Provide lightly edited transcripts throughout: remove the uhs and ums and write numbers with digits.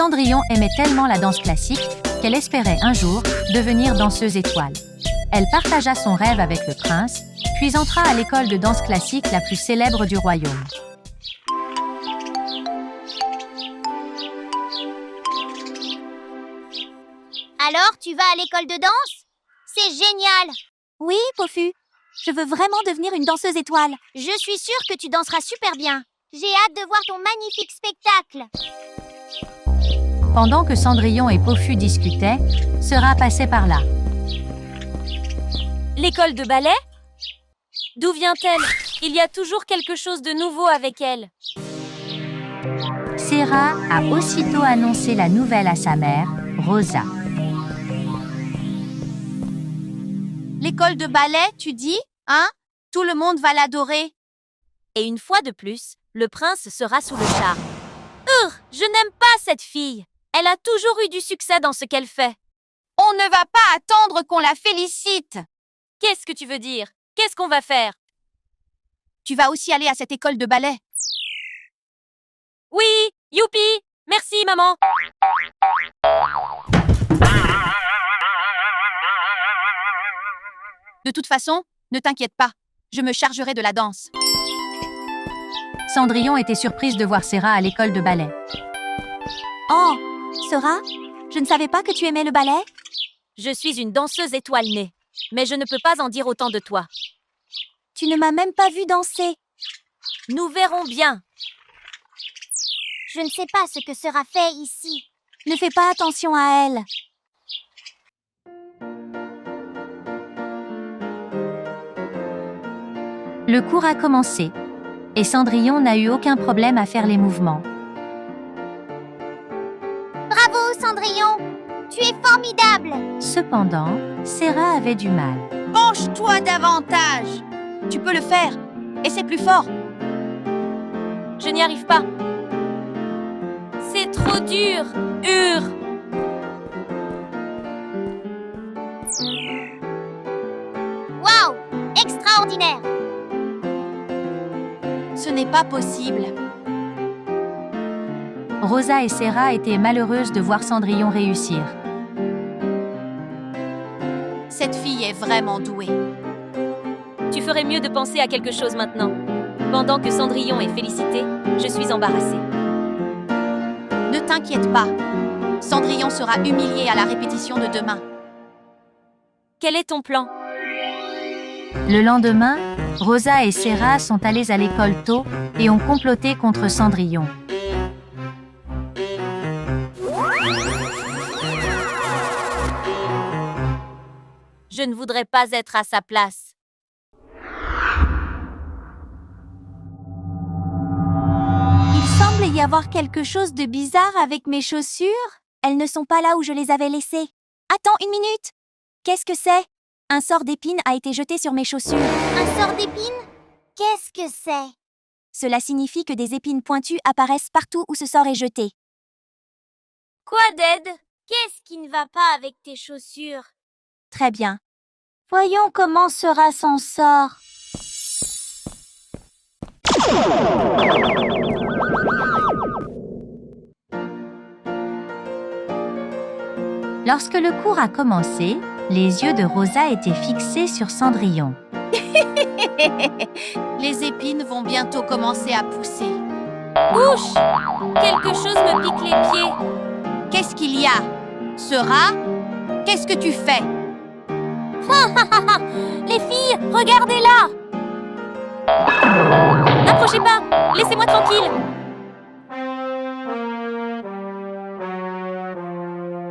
Cendrillon aimait tellement la danse classique qu'elle espérait un jour devenir danseuse étoile. Elle partagea son rêve avec le prince, puis entra à l'école de danse classique la plus célèbre du royaume. Alors, tu vas à l'école de danse? C'est génial! Oui, Pofu. Je veux vraiment devenir une danseuse étoile. Je suis sûre que tu danseras super bien. J'ai hâte de voir ton magnifique spectacle. Pendant que Cendrillon et Pofu discutaient, Sera passait par là. L'école de ballet? D'où vient-elle? Il y a toujours quelque chose de nouveau avec elle. Sera a aussitôt annoncé la nouvelle à sa mère, Rosa. L'école de ballet, tu dis? Hein? Tout le monde va l'adorer. Et une fois de plus, le prince sera sous le charme. Je n'aime pas cette fille. Elle a toujours eu du succès dans ce qu'elle fait. On ne va pas attendre qu'on la félicite. Qu'est-ce que tu veux dire? Qu'est-ce qu'on va faire? Tu vas aussi aller à cette école de ballet. Oui, youpi! Merci, maman! De toute façon, ne t'inquiète pas. Je me chargerai de la danse. Cendrillon était surprise de voir Sera à l'école de ballet. Oh, Sera, je ne savais pas que tu aimais le ballet. Je suis une danseuse étoile née, mais je ne peux pas en dire autant de toi. Tu ne m'as même pas vue danser. Nous verrons bien. Je ne sais pas ce que sera fait ici. Ne fais pas attention à elle. Le cours a commencé, et Cendrillon n'a eu aucun problème à faire les mouvements. Bravo, Cendrillon! Tu es formidable! Cependant, Sera avait du mal. Penche-toi davantage. Tu peux le faire. Et c'est plus fort. Je n'y arrive pas. C'est trop dur. Waouh! Extraordinaire! Ce n'est pas possible. Rosa et Sera étaient malheureuses de voir Cendrillon réussir. Cette fille est vraiment douée. Tu ferais mieux de penser à quelque chose maintenant. Pendant que Cendrillon est félicitée, je suis embarrassée. Ne t'inquiète pas. Cendrillon sera humiliée à la répétition de demain. Quel est ton plan? Le lendemain, Rosa et Sera sont allées à l'école tôt et ont comploté contre Cendrillon. Je ne voudrais pas être à sa place. Il semble y avoir quelque chose de bizarre avec mes chaussures. Elles ne sont pas là où je les avais laissées. Attends une minute. Qu'est-ce que c'est? Un sort d'épines a été jeté sur mes chaussures. Un sort d'épines? Qu'est-ce que c'est? Cela signifie que des épines pointues apparaissent partout où ce sort est jeté. Quoi d'aide? Qu'est-ce qui ne va pas avec tes chaussures? Très bien. Voyons comment sera son sort. Lorsque le cours a commencé, les yeux de Rosa étaient fixés sur Cendrillon. Les épines vont bientôt commencer à pousser. Ouch! Quelque chose me pique les pieds. Qu'est-ce qu'il y a? Sera? Qu'est-ce que tu fais? Les filles, regardez-la! N'approchez pas! Laissez-moi tranquille!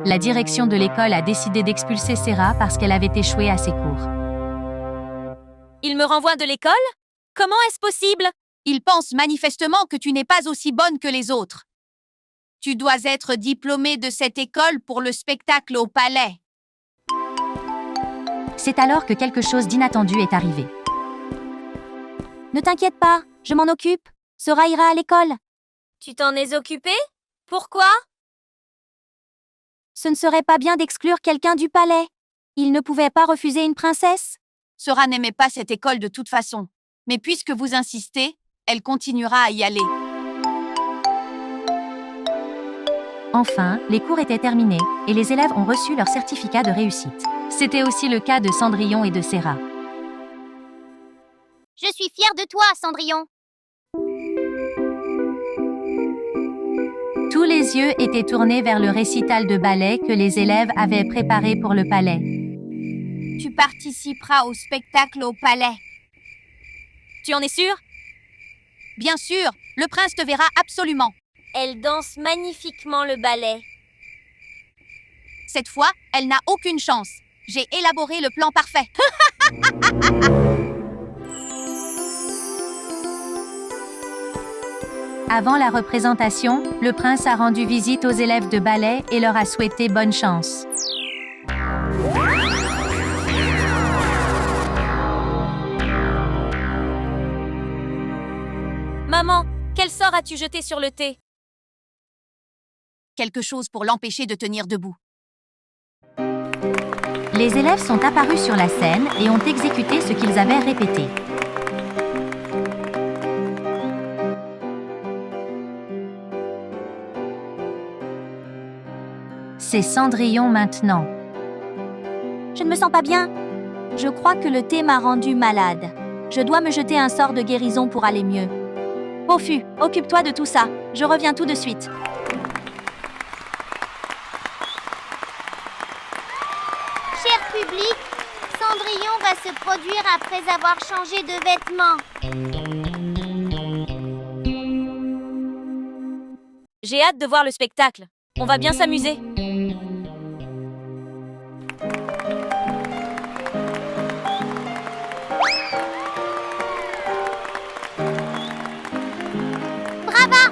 La direction de l'école a décidé d'expulser Sera parce qu'elle avait échoué à ses cours. Il me renvoie de l'école? Comment est-ce possible? Il pense manifestement que tu n'es pas aussi bonne que les autres. Tu dois être diplômée de cette école pour le spectacle au palais. C'est alors que quelque chose d'inattendu est arrivé. Ne t'inquiète pas, je m'en occupe. Sera ira à l'école. Tu t'en es occupée? Pourquoi? Ce ne serait pas bien d'exclure quelqu'un du palais. Il ne pouvait pas refuser une princesse. Sera n'aimait pas cette école de toute façon. Mais puisque vous insistez, elle continuera à y aller. Enfin, les cours étaient terminés et les élèves ont reçu leur certificat de réussite. C'était aussi le cas de Cendrillon et de Serra. Je suis fière de toi, Cendrillon. Tous les yeux étaient tournés vers le récital de ballet que les élèves avaient préparé pour le palais. Tu participeras au spectacle au palais. Tu en es sûre? Bien sûr, le prince te verra absolument. Elle danse magnifiquement le ballet. Cette fois, elle n'a aucune chance. J'ai élaboré le plan parfait. Avant la représentation, le prince a rendu visite aux élèves de ballet et leur a souhaité bonne chance. Maman, quel sort as-tu jeté sur le thé? Quelque chose pour l'empêcher de tenir debout. Les élèves sont apparus sur la scène et ont exécuté ce qu'ils avaient répété. C'est Cendrillon maintenant. Je ne me sens pas bien. Je crois que le thé m'a rendue malade. Je dois me jeter un sort de guérison pour aller mieux. Pofu, occupe-toi de tout ça. Je reviens tout de suite. Cher public, Cendrillon va se produire après avoir changé de vêtements. J'ai hâte de voir le spectacle. On va bien s'amuser. Brava!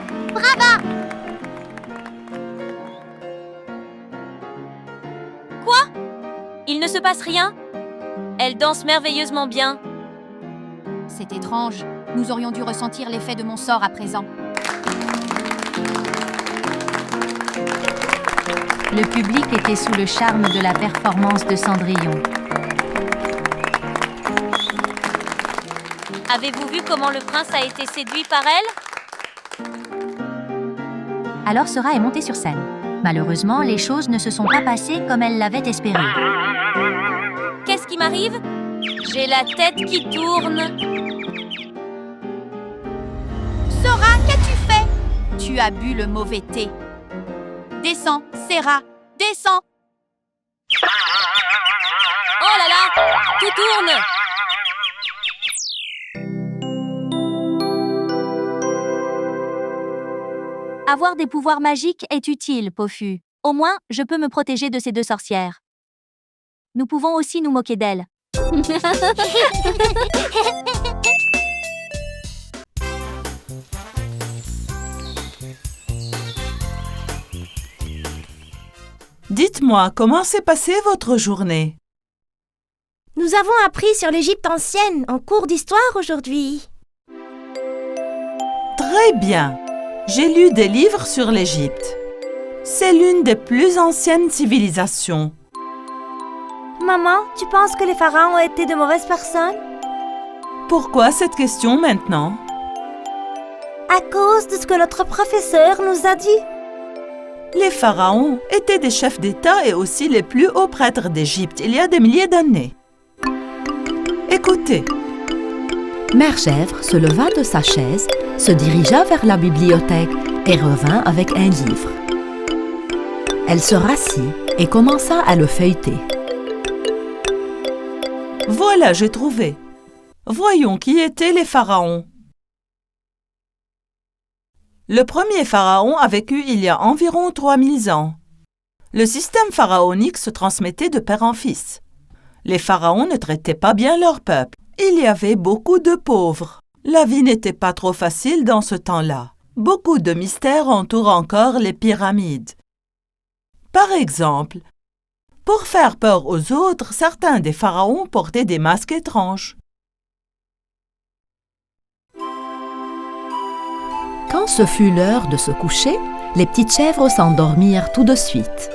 Quoi? Il ne se passe rien? Elle danse merveilleusement bien. C'est étrange. Nous aurions dû ressentir l'effet de mon sort à présent. Le public était sous le charme de la performance de Cendrillon. Avez-vous vu comment le prince a été séduit par elle? Alors Serra est montée sur scène. Malheureusement, les choses ne se sont pas passées comme elle l'avait espéré. Qu'est-ce qui m'arrive? J'ai la tête qui tourne. Sora, qu'as-tu fait? Tu as bu le mauvais thé. Descends, Serra, descends. Oh là là! Tout tourne! Avoir des pouvoirs magiques est utile, Pofu. Au moins, je peux me protéger de ces deux sorcières. Nous pouvons aussi nous moquer d'elles. Dites-moi, comment s'est passée votre journée? Nous avons appris sur l'Égypte ancienne en cours d'histoire aujourd'hui. Très bien. J'ai lu des livres sur l'Égypte. C'est l'une des plus anciennes civilisations. Maman, tu penses que les pharaons étaient de mauvaises personnes? Pourquoi cette question maintenant? À cause de ce que notre professeur nous a dit. Les pharaons étaient des chefs d'État et aussi les plus hauts prêtres d'Égypte il y a des milliers d'années. Écoutez. Mère Gèvre se leva de sa chaise, se dirigea vers la bibliothèque et revint avec un livre. Elle se rassit et commença à le feuilleter. Voilà, j'ai trouvé. Voyons qui étaient les pharaons. Le premier pharaon a vécu il y a environ 3000 ans. Le système pharaonique se transmettait de père en fils. Les pharaons ne traitaient pas bien leur peuple. Il y avait beaucoup de pauvres. La vie n'était pas trop facile dans ce temps-là. Beaucoup de mystères entourent encore les pyramides. Par exemple, pour faire peur aux autres, certains des pharaons portaient des masques étranges. Quand ce fut l'heure de se coucher, les petites chèvres s'endormirent tout de suite.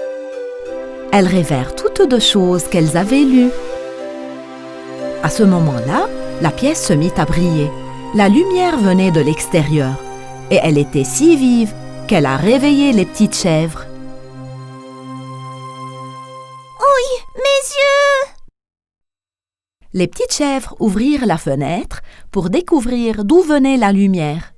Elles rêvèrent toutes deux choses qu'elles avaient lues. À ce moment-là, la pièce se mit à briller. La lumière venait de l'extérieur et elle était si vive qu'elle a réveillé les petites chèvres Les petites chèvres ouvrirent la fenêtre pour découvrir d'où venait la lumière.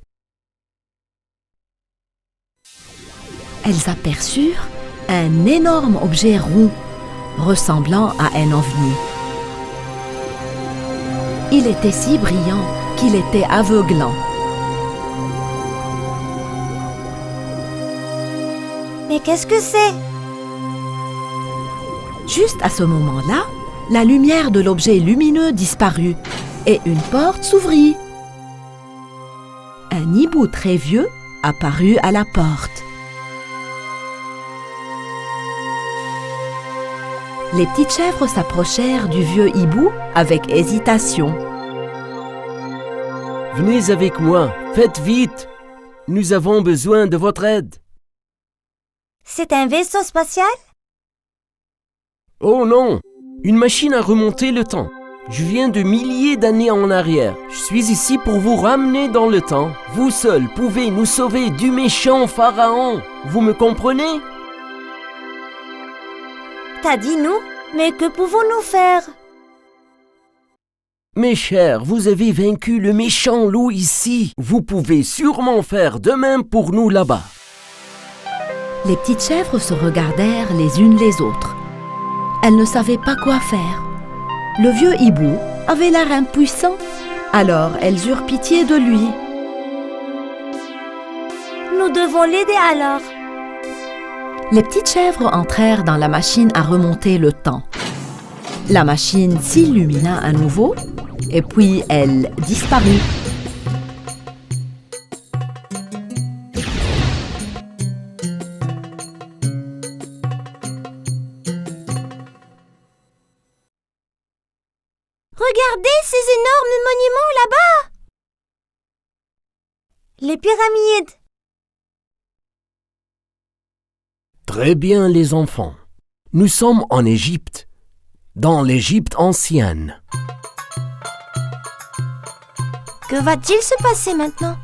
Elles aperçurent un énorme objet rond, ressemblant à un ovni. Il était si brillant qu'il était aveuglant. Mais qu'est-ce que c'est? Juste à ce moment-là, la lumière de l'objet lumineux disparut et une porte s'ouvrit. Un hibou très vieux apparut à la porte. Les petites chèvres s'approchèrent du vieux hibou avec hésitation. Venez avec moi, faites vite. Nous avons besoin de votre aide. C'est un vaisseau spatial? Oh non, une machine à remonter le temps. Je viens de milliers d'années en arrière. Je suis ici pour vous ramener dans le temps. Vous seul pouvez nous sauver du méchant pharaon. Vous me comprenez? T'as dit nous? Mais que pouvons-nous faire? Mes chers, vous avez vaincu le méchant loup ici. Vous pouvez sûrement faire de même pour nous là-bas. Les petites chèvres se regardèrent les unes les autres. Elles ne savaient pas quoi faire. Le vieux hibou avait l'air impuissant, alors elles eurent pitié de lui. Nous devons l'aider alors. Les petites chèvres entrèrent dans la machine à remonter le temps. La machine s'illumina à nouveau et puis elle disparut. Regardez ces énormes monuments là-bas! Les pyramides! Très bien les enfants. Nous sommes en Égypte, dans l'Égypte ancienne. Que va-t-il se passer maintenant?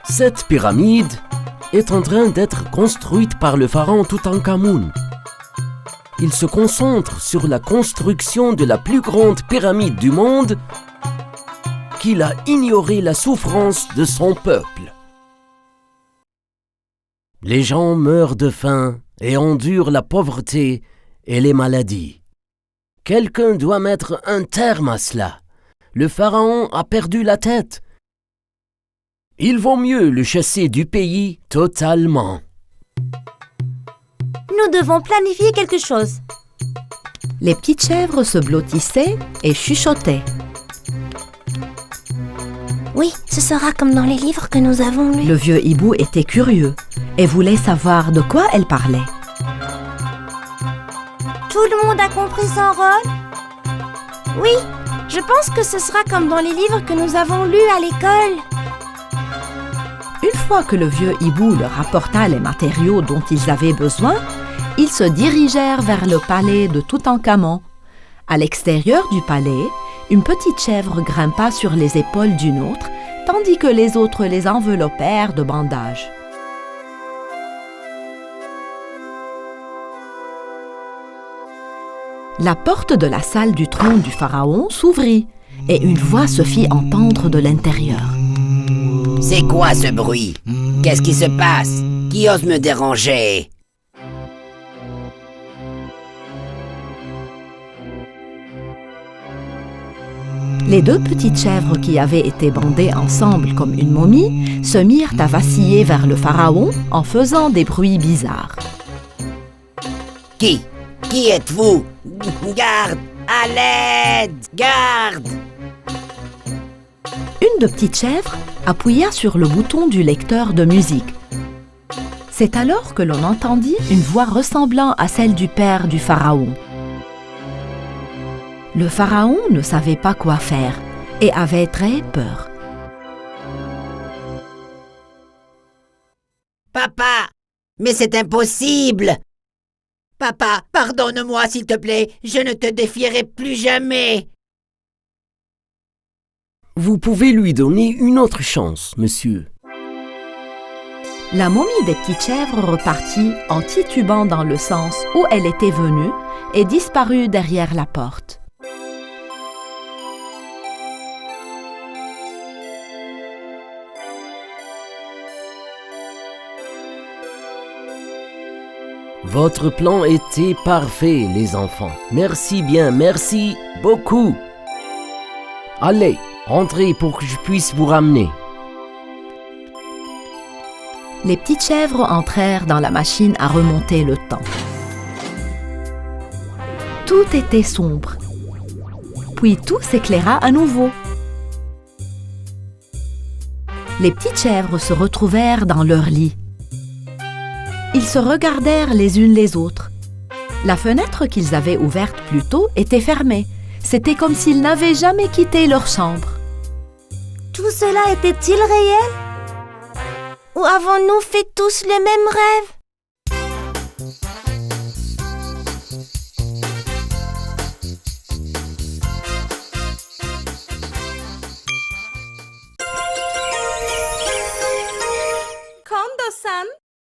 Cette pyramide est en train d'être construite par le pharaon Toutankhamun. Il se concentre sur la construction de la plus grande pyramide du monde qu'il a ignoré la souffrance de son peuple. Les gens meurent de faim et endurent la pauvreté et les maladies. Quelqu'un doit mettre un terme à cela. Le pharaon a perdu la tête. Il vaut mieux le chasser du pays totalement. Nous devons planifier quelque chose. Les petites chèvres se blottissaient et chuchotaient. Oui, ce sera comme dans les livres que nous avons lus. Le vieux hibou était curieux et voulait savoir de quoi elle parlait. Tout le monde a compris son rôle? Oui, je pense que ce sera comme dans les livres que nous avons lus à l'école. Une fois que le vieux hibou leur apporta les matériaux dont ils avaient besoin, ils se dirigèrent vers le palais de Toutankhamon. À l'extérieur du palais, une petite chèvre grimpa sur les épaules d'une autre, tandis que les autres les enveloppèrent de bandages. La porte de la salle du trône du pharaon s'ouvrit et une voix se fit entendre de l'intérieur. C'est quoi ce bruit? Qu'est-ce qui se passe? Qui ose me déranger? Les deux petites chèvres qui avaient été bandées ensemble comme une momie se mirent à vaciller vers le pharaon en faisant des bruits bizarres. Qui êtes-vous? Garde! À l'aide! Garde! Une de petites chèvres appuya sur le bouton du lecteur de musique. C'est alors que l'on entendit une voix ressemblant à celle du père du pharaon. Le pharaon ne savait pas quoi faire et avait très peur. Papa! Mais c'est impossible! Papa, pardonne-moi s'il te plaît, je ne te défierai plus jamais! Vous pouvez lui donner une autre chance, monsieur. La momie des petites chèvres repartit en titubant dans le sens où elle était venue et disparut derrière la porte. Votre plan était parfait, les enfants. Merci bien, merci beaucoup. Allez, entrez pour que je puisse vous ramener. Les petites chèvres entrèrent dans la machine à remonter le temps. Tout était sombre. Puis tout s'éclaira à nouveau. Les petites chèvres se retrouvèrent dans leur lit. Ils se regardèrent les unes les autres. La fenêtre qu'ils avaient ouverte plus tôt était fermée. C'était comme s'ils n'avaient jamais quitté leur chambre. Tout cela était-il réel? Ou avons-nous fait tous le même rêve?